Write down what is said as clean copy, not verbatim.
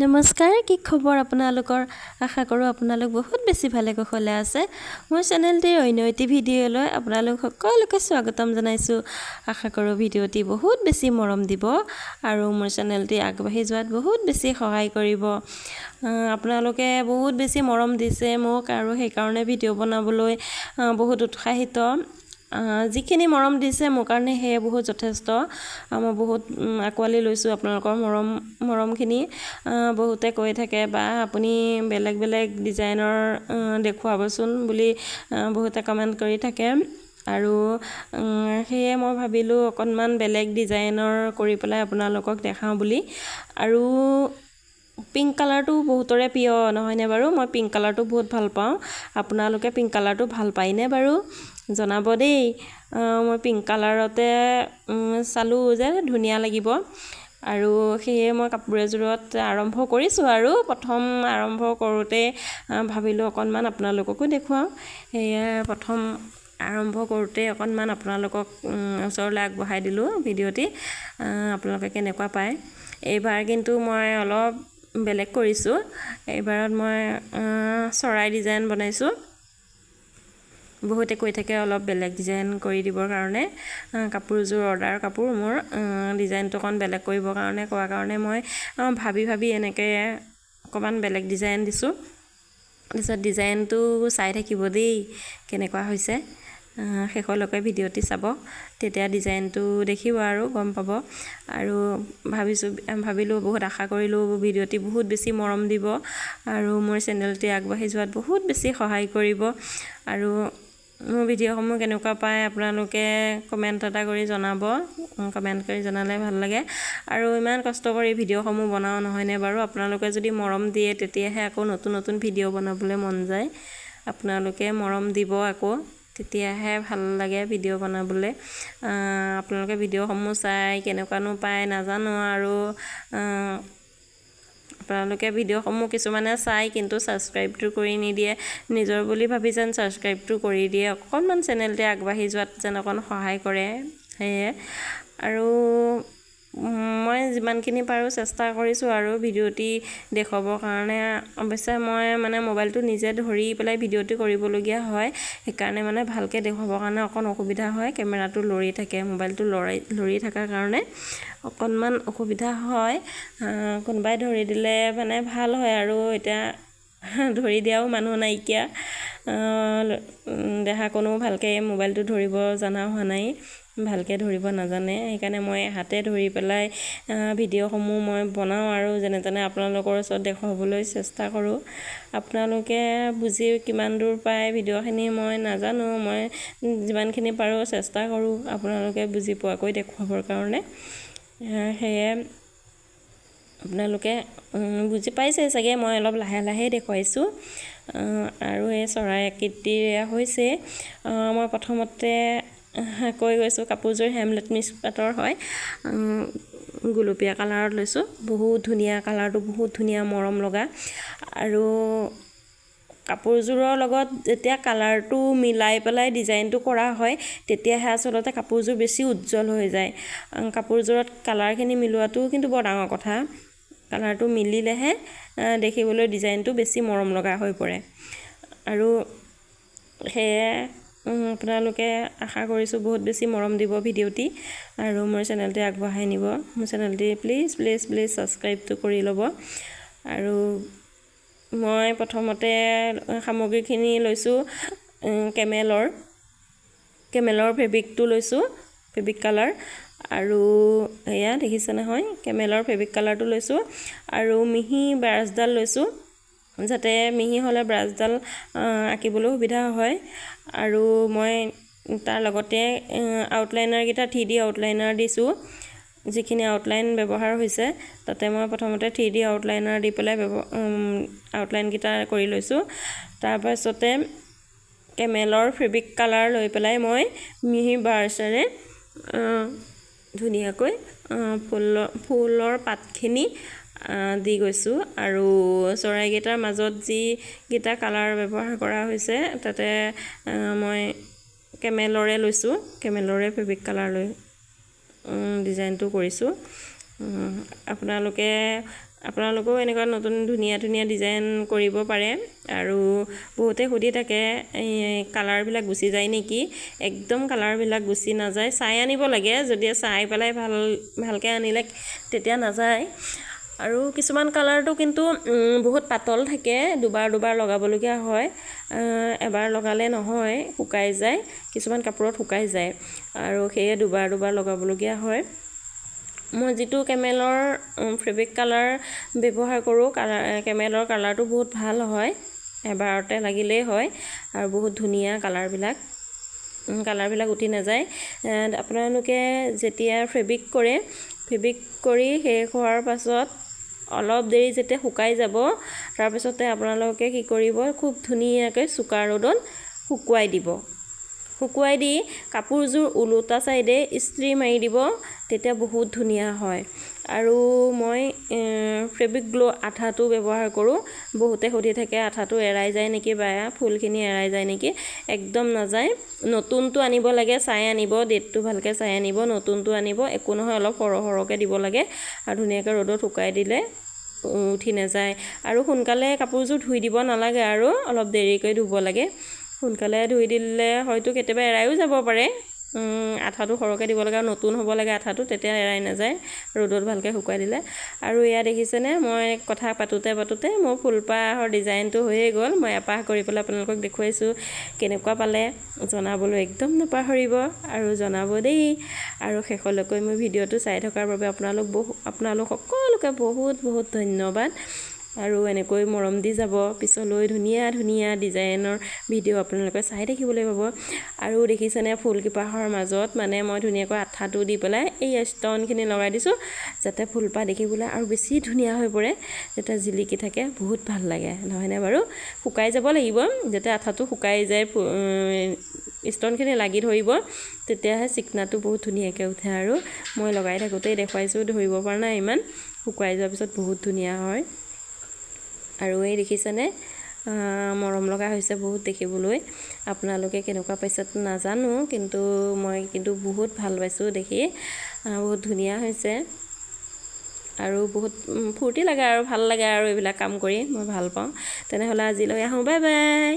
নমস্কাৰ, কি খবৰ আপোনালোকৰ? আশা কৰোঁ আপোনালোক বহুত বেছি ভালে কুশলে আছে। মোৰ চেনেলটিৰ অন্য এটি ভিডিঅ'লৈ আপোনালোক সকলোকে স্বাগতম জনাইছোঁ। আশা কৰোঁ ভিডিঅ'টি বহুত বেছি মৰম দিব আৰু মোৰ চেনেলটি আগবাঢ়ি যোৱাত বহুত বেছি সহায় কৰিব। আপোনালোকে বহুত বেছি মৰম দিছে মোক আৰু সেইকাৰণে ভিডিঅ' বনাবলৈ বহুত উৎসাহিত। যিখিনি মৰম দিছে মোৰ কাৰণে সেয়ে বহুত যথেষ্ট। মই বহুত আঁকোৱালি লৈছোঁ আপোনালোকৰ মৰমখিনি। বহুতে কৈ থাকে বা আপুনি বেলেগ বেলেগ ডিজাইনৰ দেখুৱাবচোন বুলি বহুতে কমেণ্ট কৰি থাকে আৰু সেয়ে মই ভাবিলোঁ অকণমান বেলেগ ডিজাইনৰ কৰি পেলাই আপোনালোকক দেখাওঁ বুলি। আৰু পিংক কালাৰটো বহুতৰে প্ৰিয় নহয়নে বাৰু? মই পিংক কালাৰটো বহুত ভাল পাওঁ। আপোনালোকে পিংক কালাৰটো ভাল পায়নে বাৰু? জনাব দেই। মই পিংক কালাৰতে চালোঁ যে ধুনীয়া লাগিব আৰু সেয়ে মই কাপোৰ এযোৰত আৰম্ভ কৰিছোঁ আৰু প্ৰথম আৰম্ভ কৰোঁতে ভাবিলোঁ অকণমান আপোনালোককো দেখুৱাওঁ। সেয়ে প্ৰথম আৰম্ভ কৰোঁতে অকণমান আপোনালোকক ওচৰলৈ আগবঢ়াই দিলোঁ ভিডিঅ'টি। আপোনালোকে কেনেকুৱা পায়? এইবাৰ কিন্তু মই অলপ বেলেগ কৰিছোঁ। এইবাৰত মই চৰাই ডিজাইন বনাইছোঁ। বহুতে কৈ থাকে অলপ বেলেগ ডিজাইন কৰি দিবৰ কাৰণে। কাপোৰযোৰ অৰ্ডাৰ কাপোৰ মোৰ ডিজাইনটো অকণ বেলেগ কৰিবৰ কাৰণে কোৱাৰ কাৰণে মই ভাবি এনেকৈ অকণমান বেলেগ ডিজাইন দিছোঁ। তাৰপিছত ডিজাইনটো চাই থাকিব দেই কেনেকুৱা হৈছে। শেষলৈকে ভিডিঅ'টি চাব, তেতিয়া ডিজাইনটো দেখিব আৰু গম পাব। আৰু ভাবিলোঁ বহুত আশা কৰিলোঁ ভিডিঅ'টি বহুত বেছি মৰম দিব আৰু মোৰ চেনেলটি আগবাঢ়ি যোৱাত বহুত বেছি সহায় কৰিব। আৰু মোৰ ভিডিঅ'সমূহ কেনেকুৱা পায় আপোনালোকে কমেণ্ট এটা কৰি জনাব। কমেণ্ট কৰি জনালে ভাল লাগে। আৰু ইমান কষ্ট কৰি ভিডিঅ'সমূহ বনাওঁ নহয়নে বাৰু? আপোনালোকে যদি মৰম দিয়ে তেতিয়াহে আকৌ নতুন নতুন ভিডিঅ' বনাবলৈ মন যায়। আপোনালোকে মৰম দিব আকৌ, তেতিয়াহে ভাল লাগে ভিডিঅ' বনাবলৈ। আপোনালোকে ভিডিঅ'সমূহ চাই কেনেকুৱানো পায় নাজানো আৰু আপোনালোকে ভিডিঅ'সমূহ কিছুমানে চাই কিন্তু ছাবস্ক্ৰাইবটো কৰি নিদিয়ে। নিজৰ বুলি ভাবি যেন ছাবস্ক্ৰাইবটো কৰি দিয়ে, অকণমান চেনেলটি আগবাঢ়ি যোৱাত যেন অকণ সহায় কৰে। সেয়ে আৰু মই যিমানখিনি পাৰোঁ চেষ্টা কৰিছোঁ আৰু ভিডিঅ'টি দেখুৱাবৰ কাৰণে। অৱশ্যে মই মোবাইলটো নিজে ধৰি পেলাই ভিডিঅ'টি কৰিবলগীয়া হয়। সেইকাৰণে ভালকৈ দেখুৱাবৰ কাৰণে অকণ অসুবিধা হয়। কেমেৰাটো লৰি থাকে, মোবাইলটো লৰি থকাৰ কাৰণে অকণমান অসুবিধা হয়। কোনোবাই ধৰি দিলে ভাল হয় আৰু এতিয়া ধৰি দিয়াও মানুহ নাইকিয়া। দেহা কোনো ভালকৈ মোবাইলটো ধৰিব জনা হোৱা নাই, ভালকৈ ধৰিব নাজানে। সেইকাৰণে মই হাতে ধৰি পেলাই ভিডিঅ'সমূহ মই বনাওঁ আৰু যেনে তেনে আপোনালোকৰ ওচৰত দেখুৱাবলৈ চেষ্টা কৰোঁ। আপোনালোকে বুজি কিমান দূৰ পায় ভিডিঅ'খিনি মই নাজানো। মই যিমানখিনি পাৰোঁ চেষ্টা কৰোঁ আপোনালোকে বুজি পোৱাকৈ দেখুৱাবৰ কাৰণে। সেয়ে আপোনালোকে বুজি পাইছে চাগে, মই অলপ লাহে লাহে দেখুৱাইছোঁ। আৰু এই চৰাই আকৃতিৰ হৈছে মই প্ৰথমতে কৈ গৈছোঁ কাপোৰযোৰ হেমলেট মিক্স পাটৰ হয়। গুলপীয়া কালাৰত লৈছোঁ। বহুত ধুনীয়া কালাৰটো, বহুত ধুনীয়া মৰম লগা। আৰু কাপোৰযোৰৰ লগত যেতিয়া কালাৰটো মিলাই পেলাই ডিজাইনটো কৰা হয় তেতিয়াহে আচলতে কাপোৰযোৰ বেছি উজ্জ্বল হৈ যায়। কাপোৰযোৰত কালাৰখিনি মিলোৱাটো কিন্তু বৰ ডাঙৰ কথা। কালাৰটো মিলিলেহে দেখিবলৈ ডিজাইনটো বেছি মৰম লগা হৈ পৰে। আৰু সেয়ে আপোনালোকে আশা কৰিছোঁ বহুত বেছি মৰম দিব ভিডিঅ'টি আৰু মোৰ চেনেলটি আগবঢ়াই নিব। মোৰ চেনেলটি প্লিজ ছাবস্ক্ৰাইবটো কৰি ল'ব। আৰু মই প্ৰথমতে সামগ্ৰীখিনি লৈছোঁ কেমেলৰ ফেব্ৰিকটো লৈছোঁ, ফেব্ৰিক কালাৰ। আৰু এয়া দেখিছে নহয়, কেমেলৰ ফেব্ৰিক কালাৰটো লৈছোঁ আৰু মিহি ব্ৰাছডাল লৈছোঁ, যাতে মিহি হ'লে ব্ৰাছডাল আঁকিবলৈ সুবিধা হয়। আৰু মই তাৰ লগতে আউটলাইনাৰকেইটা 3D আউটলাইনাৰ দিছোঁ। যিখিনি আউটলাইন ব্যৱহাৰ হৈছে তাতে মই প্ৰথমতে 3D আউটলাইনাৰ দি পেলাই আউটলাইনকেইটা কৰি লৈছোঁ। তাৰপাছতে কেমেলৰ ফেব্ৰিক কালাৰ লৈ পেলাই মই মিহি ব্ৰাছেৰে ধুনীয়াকৈ ফুলৰ পাতখিনি দি গৈছোঁ। আৰু চৰাইকেইটাৰ মাজত যিকেইটা কালাৰ ব্যৱহাৰ কৰা হৈছে তাতে মই কেমেলৰে লৈছোঁ, কেমেলৰে ফেব্ৰিক কালাৰ লৈ ডিজাইনটো কৰিছোঁ। আপোনালোকেও এনেকুৱা নতুন ধুনীয়া ধুনীয়া ডিজাইন কৰিব পাৰে। আৰু বহুতে সুধি থাকে এই কালাৰবিলাক গুচি যায় নেকি। একদম কালাৰবিলাক গুচি নাযায়, চাই আনিব লাগে। যদি চাই পেলাই ভালকৈ আনিলে তেতিয়া নাযায়। আৰু কিছুমান কালাৰটো কিন্তু বহুত পাতল থাকে, দুবাৰ লগাবলগীয়া হয়। এবাৰ লগালে নহয়, শুকাই যায়, কিছুমান কাপোৰত শুকাই যায়, আৰু সেয়ে দুবাৰ লগাবলগীয়া হয়। মই যিটো কেমেলৰ ফেব্ৰিক কালাৰ ব্যৱহাৰ কৰোঁ, কেমেলৰ কালাৰটো বহুত ভাল হয়, এবাৰতে লাগিলেই হয়, আৰু বহুত ধুনীয়া কালাৰবিলাক উঠি নাযায়। আপোনালোকে যেতিয়া ফেব্ৰিক কৰি শেষ হোৱাৰ পাছত অলপ দেৰি যেতিয়া শুকাই যাব, তাৰপিছতে আপোনালোকে কি কৰিব, খুব ধুনীয়াকৈ চোকা ৰ'দত শুকুৱাই দি কাপোৰযোৰ ওলোটা চাইডে ইস্ত্ৰি মাৰি দিব, তেতিয়া বহুত ধুনীয়া হয়। আৰু মই ফেব্ৰিক গ্লো আঠাটো ব্যৱহাৰ কৰোঁ। বহুতে সুধি থাকে আঠাটো এৰাই যায় নেকি বা ফুলখিনি এৰাই যায় নেকি। একদম নাযায়। নতুনটো আনিব লাগে, চাই আনিব, ডেটটো ভালকৈ চাই আনিব, নতুনটো আনিব, একো নহয়, অলপ সৰহকৈ দিব লাগে, আৰু ধুনীয়াকৈ ৰ'দত শুকাই দিলে উঠি নাযায়। আৰু সোনকালে কাপোৰযোৰ ধুই দিব নালাগে, আৰু অলপ দেৰিকৈ ধুব লাগে। সোনকালে ধুই দিলে হয়তো কেতিয়াবা এৰাইও যাব পাৰে। আঠাটো সৰহকৈ দিব লাগে, আৰু নতুন হ'ব লাগে আঠাটো, তেতিয়া এৰাই নাযায় ৰ'দত ভালকৈ শুকুৱাই দিলে। আৰু এয়া দেখিছেনে, মই কথা পাতোতে মোৰ ফুলপাহৰ ডিজাইনটো হৈয়ে গ'ল। মই এপাহ কৰি পেলাই আপোনালোকক দেখুৱাইছোঁ। কেনেকুৱা পালে জনাবলৈ একদম নাপাহৰিব, আৰু জনাব দেই। আৰু শেষলৈকৈ মোৰ ভিডিঅ'টো চাই থকাৰ বাবে আপোনালোক সকলোকে বহুত ধন্যবাদ। আৰু এনেকৈ মৰম দি যাব, পিছলৈ ধুনীয়া ধুনীয়া ডিজাইনৰ ভিডিঅ' আপোনালোকে চাই থাকিবলৈ পাব। আৰু দেখিছেনে, ফুলকেইপাহৰ মাজত মানে মই ধুনীয়াকৈ আঠাটো দি পেলাই এই ষ্টনখিনি লগাই দিছোঁ, যাতে ফুলপাহ দেখিবলৈ আৰু বেছি ধুনীয়া হৈ পৰে, যাতে জিলিকি থাকে, বহুত ভাল লাগে, নহয়নে বাৰু। শুকাই যাব লাগিব, যাতে আঠাটো শুকাই যায়, ষ্টনখিনি লাগি ধৰিব, তেতিয়াহে চিকনাটো বহুত ধুনীয়াকৈ উঠে। আৰু মই লগাই থাকোঁতেই দেখুৱাইছোঁ, ধৰিব পৰা নাই ইমান, শুকাই যোৱাৰ পিছত বহুত ধুনীয়া হয়। আৰু এই দেখিছেনে, মৰম লগা হৈছে বহুত দেখিবলৈ। আপোনালোকে কেনেকুৱা পাইছে নাজানো, কিন্তু মই বহুত ভাল পাইছোঁ দেখি, বহুত ধুনীয়া হৈছে। আৰু বহুত ফূৰ্তি লাগে আৰু ভাল লাগে, আৰু এইবিলাক কাম কৰি মই ভাল পাওঁ। তেনেহ'লে আজিলৈ আহোঁ, বাই বাই।